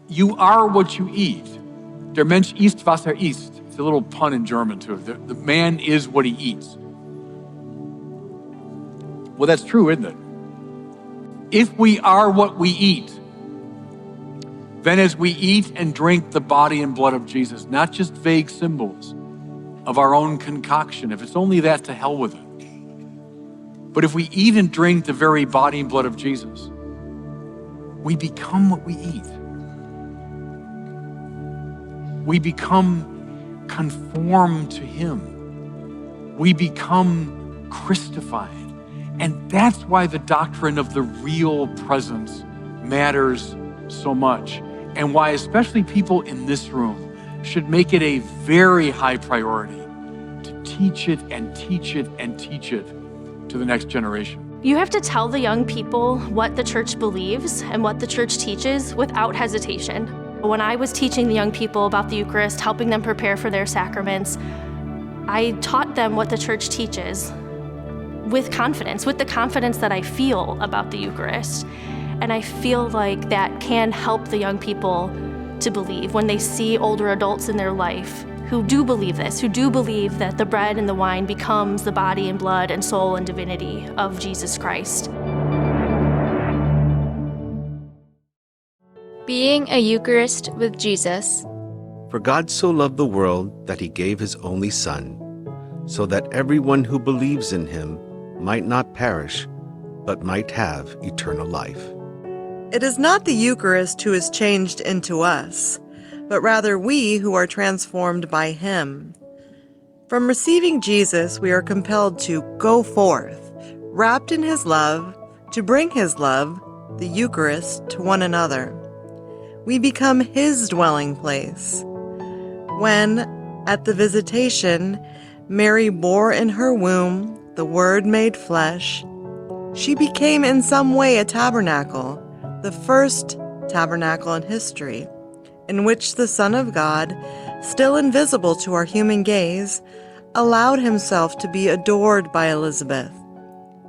You are what you eat. Der Mensch isst, was isst. It's a little pun in German too. The man is what he eats. Well, that's true, isn't it? If we are what we eat, then as we eat and drink the body and blood of Jesus, not just vague symbols of our own concoction, if it's only that, to hell with it. But if we eat and drink the very body and blood of Jesus, we become what we eat. We become conformed to him. We become Christified. And that's why the doctrine of the real presence matters so much, and why especially people in this room should make it a very high priority to teach it and teach it and teach it to the next generation. You have to tell the young people what the church believes and what the church teaches without hesitation. When I was teaching the young people about the Eucharist, helping them prepare for their sacraments, I taught them what the church teaches with confidence, with the confidence that I feel about the Eucharist. And I feel like that can help the young people to believe when they see older adults in their life who do believe this, who do believe that the bread and the wine becomes the body and blood and soul and divinity of Jesus Christ. Being a Eucharist with Jesus. For God so loved the world that he gave his only Son, so that everyone who believes in him might not perish, but might have eternal life. It is not the Eucharist who is changed into us, but rather we who are transformed by him. From receiving Jesus, we are compelled to go forth, wrapped in his love, to bring his love, the Eucharist, to one another. We become his dwelling place. When, at the visitation, Mary bore in her womb the Word made flesh, she became in some way a tabernacle, the first tabernacle in history, in which the Son of God, still invisible to our human gaze, allowed himself to be adored by Elizabeth,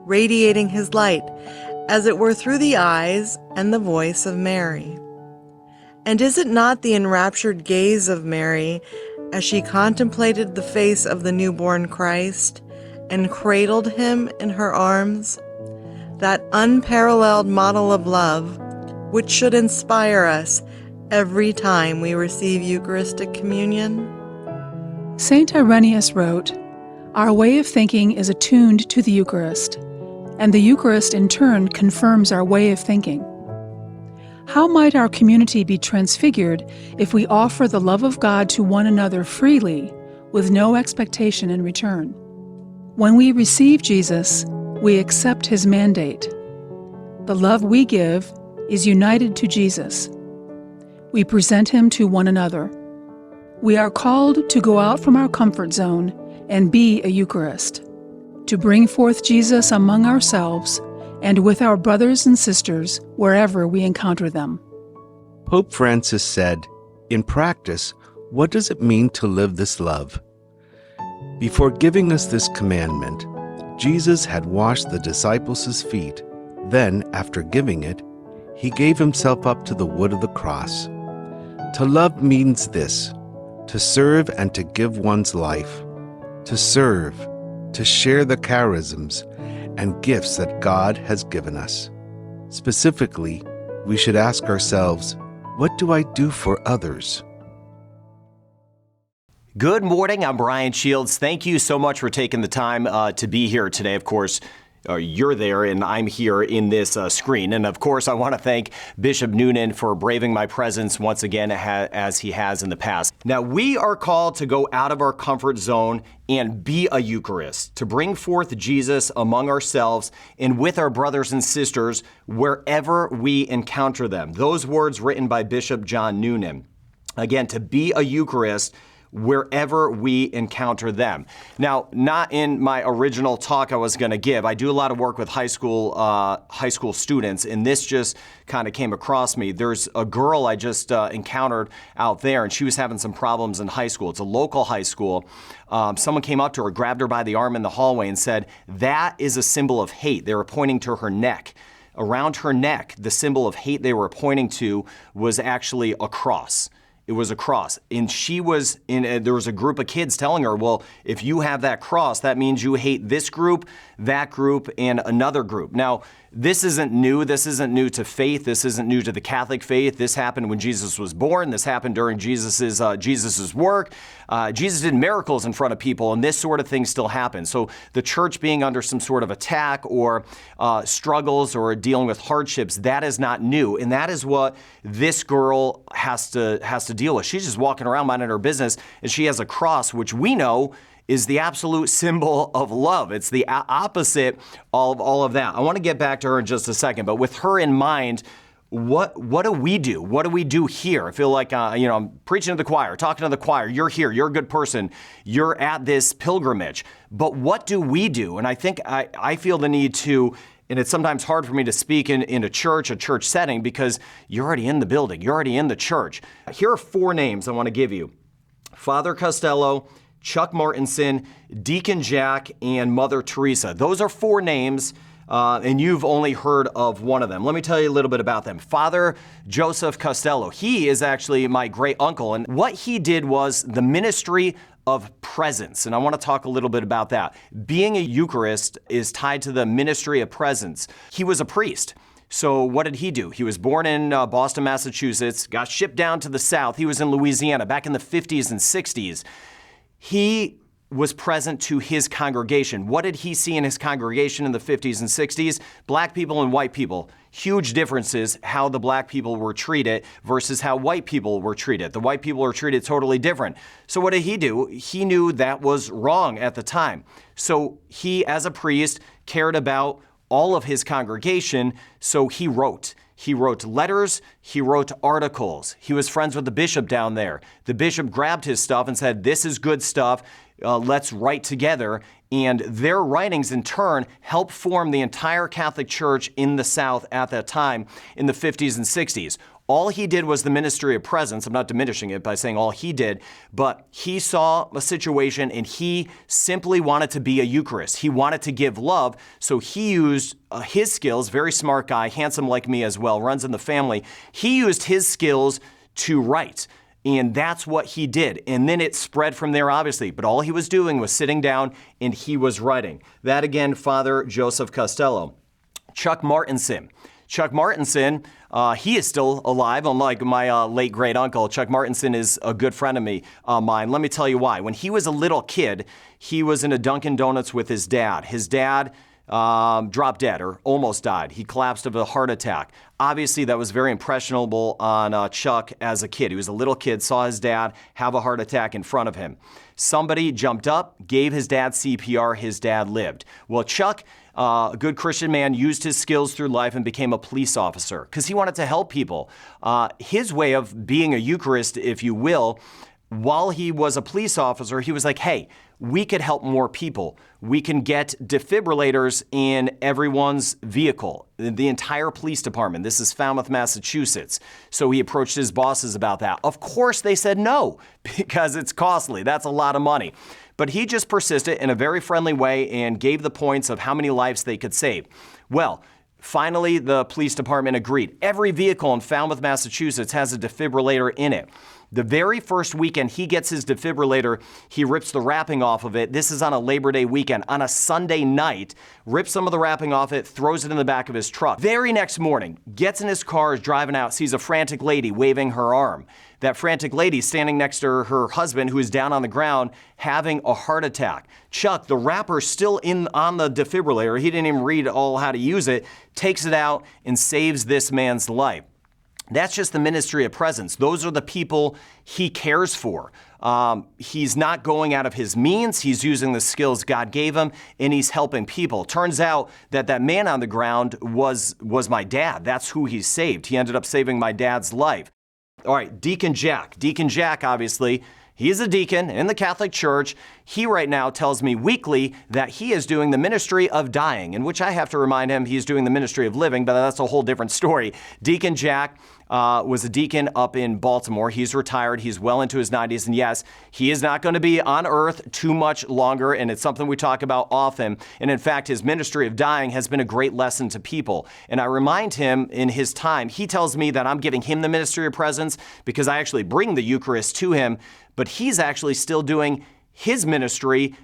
radiating his light, as it were through the eyes and the voice of Mary. And is it not the enraptured gaze of Mary as she contemplated the face of the newborn Christ and cradled him in her arms, that unparalleled model of love which should inspire us every time we receive Eucharistic communion? St. Irenaeus wrote, "Our way of thinking is attuned to the Eucharist, and the Eucharist in turn confirms our way of thinking. How might our community be transfigured if we offer the love of God to one another freely, with no expectation in return? When we receive Jesus, we accept his mandate. The love we give is united to Jesus. We present him to one another. We are called to go out from our comfort zone and be a Eucharist, to bring forth Jesus among ourselves and with our brothers and sisters wherever we encounter them." Pope Francis said, "In practice, what does it mean to live this love?" Before giving us this commandment, Jesus had washed the disciples' feet. Then, after giving it, he gave himself up to the wood of the cross. To love means this: to serve and to give one's life. To serve, to share the charisms and gifts that God has given us. Specifically, we should ask ourselves, what do I do for others? Good morning, I'm Brian Shields. Thank you so much for taking the time to be here today. Of course, you're there and I'm here in this screen. And of course, I want to thank Bishop Noonan for braving my presence once again as he has in the past. Now, we are called to go out of our comfort zone and be a Eucharist, to bring forth Jesus among ourselves and with our brothers and sisters wherever we encounter them. Those words written by Bishop John Noonan. Again, to be a Eucharist wherever we encounter them. Now, not in my original talk I was going to give. I do a lot of work with high school students, and this just kind of came across me. There's a girl I just encountered out there, and she was having some problems in high school. It's a local high school. Someone came up to her, grabbed her by the arm in the hallway, and said, "That is a symbol of hate." They were pointing to her neck. around her neck, the symbol of hate they were pointing to was actually a cross. It was a cross. And she was there was a group of kids telling her, well, if you have that cross, that means you hate this group, that group, and another group. Now, this isn't new. This isn't new to faith. This isn't new to the Catholic faith. This happened when Jesus was born. This happened during Jesus's work. Jesus did miracles in front of people, and this sort of thing still happens. So the church being under some sort of attack or struggles or dealing with hardships, that is not new. And that is what this girl has to deal with. She's just walking around minding her business, and she has a cross, which we know is the absolute symbol of love. It's the opposite of all of that. I want to get back to her in just a second, but with her in mind, what do we do? What do we do here? I feel like I'm preaching to the choir, talking to the choir. You're here. You're a good person. You're at this pilgrimage. But what do we do? And I think I feel the need to, and it's sometimes hard for me to speak in a church setting, because you're already in the building. You're already in the church. Here are 4 names I want to give you: Father Costello, Chuck Martinson, Deacon Jack, and Mother Teresa. Those are 4 names, and you've only heard of one of them. Let me tell you a little bit about them. Father Joseph Costello, he is actually my great uncle, and what he did was the ministry of presence, and I want to talk a little bit about that. Being a Eucharist is tied to the ministry of presence. He was a priest. So what did he do? He was born in Boston, Massachusetts, got shipped down to the South. He was in Louisiana back in the 50s and 60s. He was present to his congregation. What did he see in his congregation in the 50s and 60s? Black people and white people. Huge differences how the black people were treated versus how white people were treated. The white people were treated totally different. So what did he do? He knew that was wrong at the time. So he, as a priest, cared about all of his congregation, so he wrote. He wrote letters, he wrote articles. He was friends with the bishop down there. The bishop grabbed his stuff and said, this is good stuff, let's write together. And their writings, in turn, helped form the entire Catholic Church in the South at that time in the 50s and 60s. All he did was the ministry of presence. I'm not diminishing it by saying all he did, but he saw a situation and he simply wanted to be a Eucharist. He wanted to give love, so he used his skills, very smart guy, handsome like me as well, runs in the family. He used his skills to write, and that's what he did. And then it spread from there, obviously, but all he was doing was sitting down and he was writing. That again, Father Joseph Costello. Chuck Martinson. Chuck Martinson, he is still alive, unlike my late great uncle. Chuck Martinson is a good friend of mine. Let me tell you why. When he was a little kid, he was in a Dunkin' Donuts with his dad. His dad dropped dead or almost died. He collapsed of a heart attack. Obviously, that was very impressionable on Chuck as a kid. He was a little kid, saw his dad have a heart attack in front of him. Somebody jumped up, gave his dad CPR, his dad lived. Well, Chuck, a good Christian man, used his skills through life and became a police officer because he wanted to help people. His way of being a Eucharist, if you will, while he was a police officer, he was like, hey, we could help more people. We can get defibrillators in everyone's vehicle, the entire police department. This is Falmouth, Massachusetts. So he approached his bosses about that. Of course, they said no, because it's costly. That's a lot of money. But he just persisted in a very friendly way and gave the points of how many lives they could save. Well, finally, the police department agreed. Every vehicle in Falmouth, Massachusetts has a defibrillator in it. The very first weekend he gets his defibrillator, he rips the wrapping off of it. This is on a Labor Day weekend. On a Sunday night, rips some of the wrapping off it, throws it in the back of his truck. Very next morning, gets in his car, is driving out, sees a frantic lady waving her arm. That frantic lady standing next to her husband, who is down on the ground having a heart attack. Chuck, the wrapper still on the defibrillator, he didn't even read all how to use it, takes it out and saves this man's life. That's just the ministry of presence. Those are the people he cares for. He's not going out of his means. He's using the skills God gave him, and he's helping people. Turns out that man on the ground was my dad. That's who he saved. He ended up saving my dad's life. All right, Deacon Jack. Deacon Jack, obviously, he's a deacon in the Catholic Church. He right now tells me weekly that he is doing the ministry of dying, in which I have to remind him he's doing the ministry of living, but that's a whole different story. Deacon Jack, was a deacon up in Baltimore. He's retired. He's well into his 90s. And yes, he is not going to be on earth too much longer. And it's something we talk about often. And in fact, his ministry of dying has been a great lesson to people. And I remind him in his time, he tells me that I'm giving him the ministry of presence because I actually bring the Eucharist to him. But he's actually still doing his ministry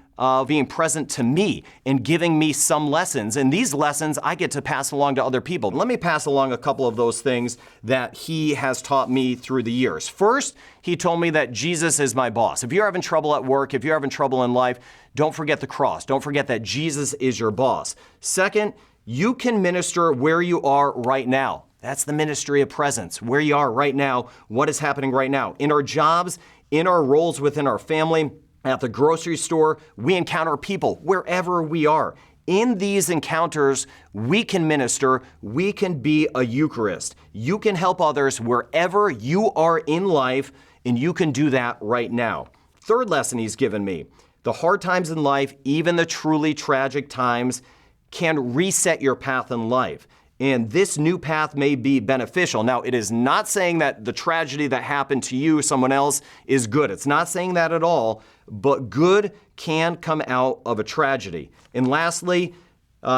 being present to me and giving me some lessons. And these lessons I get to pass along to other people. Let me pass along a couple of those things that he has taught me through the years. First, he told me that Jesus is my boss. If you're having trouble at work, if you're having trouble in life, don't forget the cross. Don't forget that Jesus is your boss. Second, you can minister where you are right now. That's the ministry of presence, where you are right now, what is happening right now. In our jobs, in our roles within our family, at the grocery store, we encounter people wherever we are. In these encounters, we can minister, we can be a Eucharist. You can help others wherever you are in life, and you can do that right now. Third lesson he's given me, the hard times in life, even the truly tragic times, can reset your path in life. And this new path may be beneficial. Now, it is not saying that the tragedy that happened to you, someone else, is good. It's not saying that at all, but good can come out of a tragedy. And lastly,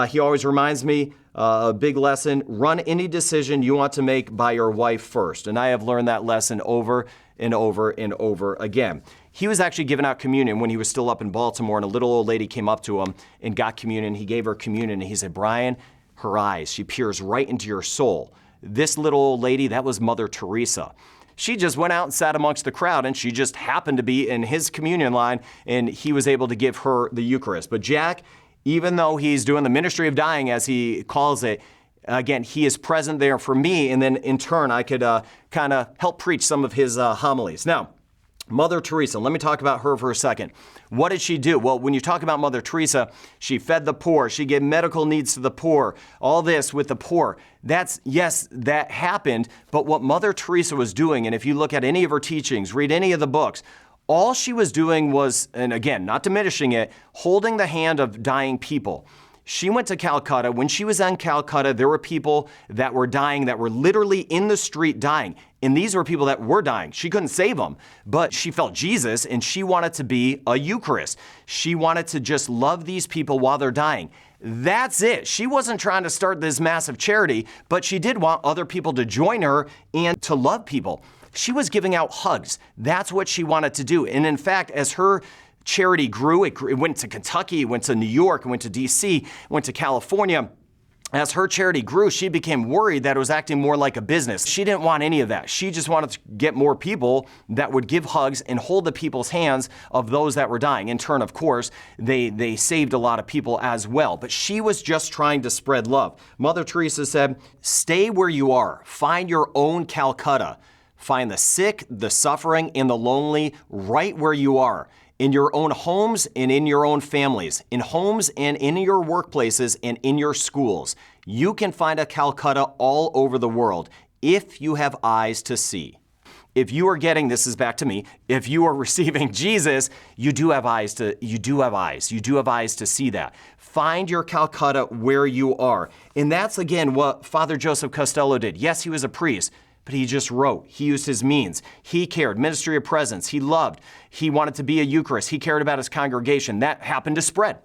he always reminds me, a big lesson, run any decision you want to make by your wife first. And I have learned that lesson over and over and over again. He was actually giving out communion when he was still up in Baltimore, and a little old lady came up to him and got communion. He gave her communion, and he said, "Brian, her eyes, she peers right into your soul." This little old lady, that was Mother Teresa. She just went out and sat amongst the crowd, and she just happened to be in his communion line, and he was able to give her the Eucharist. But Jack, even though he's doing the ministry of dying, as he calls it, again, he is present there for me, and then in turn, I could kind of help preach some of his homilies. Now, Mother Teresa, let me talk about her for a second. What did she do? Well, when you talk about Mother Teresa, she fed the poor. She gave medical needs to the poor. All this with the poor. Yes, that happened. But what Mother Teresa was doing, and if you look at any of her teachings, read any of the books, all she was doing was, and again, not diminishing it, holding the hand of dying people. She went to Calcutta. When she was in Calcutta, there were people that were dying, that were literally in the street dying. And these were people that were dying. She couldn't save them, but she felt Jesus, and she wanted to be a Eucharist. She wanted to just love these people while they're dying. That's it. She wasn't trying to start this massive charity, but she did want other people to join her and to love people. She was giving out hugs. That's what she wanted to do. And in fact, as her charity grew, it went to Kentucky, it went to New York, it went to DC, it went to California. As her charity grew, she became worried that it was acting more like a business. She didn't want any of that. She just wanted to get more people that would give hugs and hold the people's hands of those that were dying. In turn, of course, they saved a lot of people as well. But she was just trying to spread love. Mother Teresa said, "Stay where you are. Find your own Calcutta. Find the sick, the suffering, and the lonely right where you are. In your own homes and in your own families, in homes and in your workplaces and in your schools. You can find a Calcutta all over the world if you have eyes to see." If you are getting, this is back to me, if you are receiving Jesus, you do have eyes to see that. Find your Calcutta where you are. And that's again what Father Joseph Costello did. Yes, he was a priest, but he just wrote. He used his means. He cared. Ministry of presence. He loved. He wanted to be a Eucharist. He cared about his congregation. That happened to spread.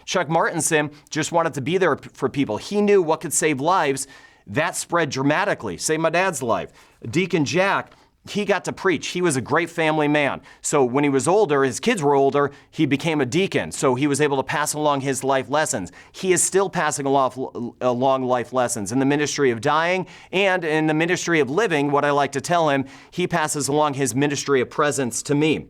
Chuck Martinson just wanted to be there for people. He knew what could save lives. That spread dramatically. Saved my dad's life. Deacon Jack, he got to preach. He was a great family man. So when he was older, his kids were older, he became a deacon. So he was able to pass along his life lessons. He is still passing along life lessons in the ministry of dying and in the ministry of living. What I like to tell him, he passes along his ministry of presence to me.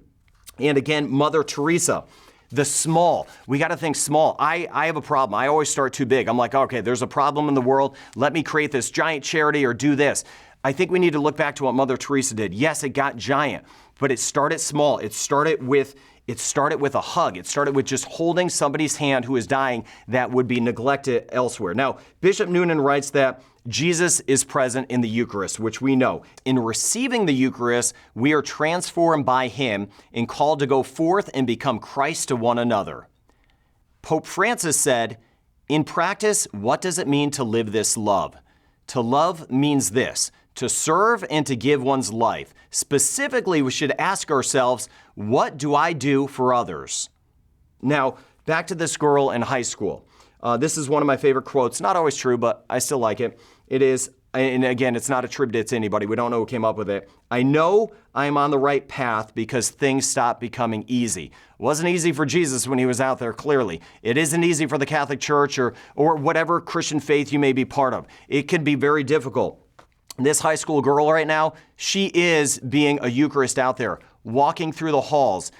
And again, Mother Teresa. The small. We got to think small. I have a problem. I always start too big. I'm like, okay, there's a problem in the world. Let me create this giant charity or do this. I think we need to look back to what Mother Teresa did. Yes, it got giant, but it started small. It started with a hug. It started with just holding somebody's hand who is dying that would be neglected elsewhere. Now, Bishop Noonan writes that Jesus is present in the Eucharist, which we know. In receiving the Eucharist, we are transformed by him and called to go forth and become Christ to one another. Pope Francis said, in practice, what does it mean to live this love? To love means this: to serve and to give one's life. Specifically, we should ask ourselves, what do I do for others? Now, back to this girl in high school. This is one of my favorite quotes. Not always true, but I still like it. It is, and again, it's not attributed to anybody. We don't know who came up with it. I know I am on the right path because things stop becoming easy. It wasn't easy for Jesus when he was out there, clearly. It isn't easy for the Catholic Church or whatever Christian faith you may be part of. It can be very difficult. This high school girl right now, she is being a Eucharist out there, walking through the halls,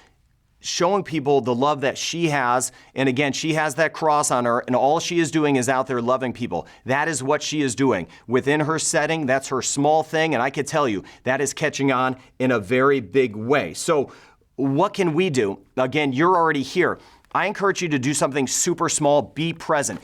showing people the love that she has. And again, she has that cross on her, and all she is doing is out there loving people. That is what she is doing. Within her setting, that's her small thing, and I can tell you, that is catching on in a very big way. So what can we do? Again, you're already here. I encourage you to do something super small. Be present.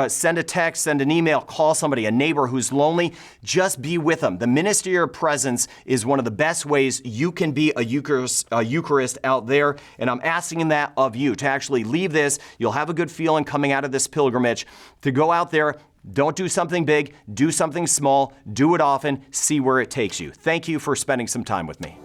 Send a text, send an email, call somebody, a neighbor who's lonely. Just be with them. The ministry of presence is one of the best ways you can be a Eucharist out there. And I'm asking that of you to actually leave this. You'll have a good feeling coming out of this pilgrimage to go out there. Don't do something big. Do something small. Do it often. See where it takes you. Thank you for spending some time with me.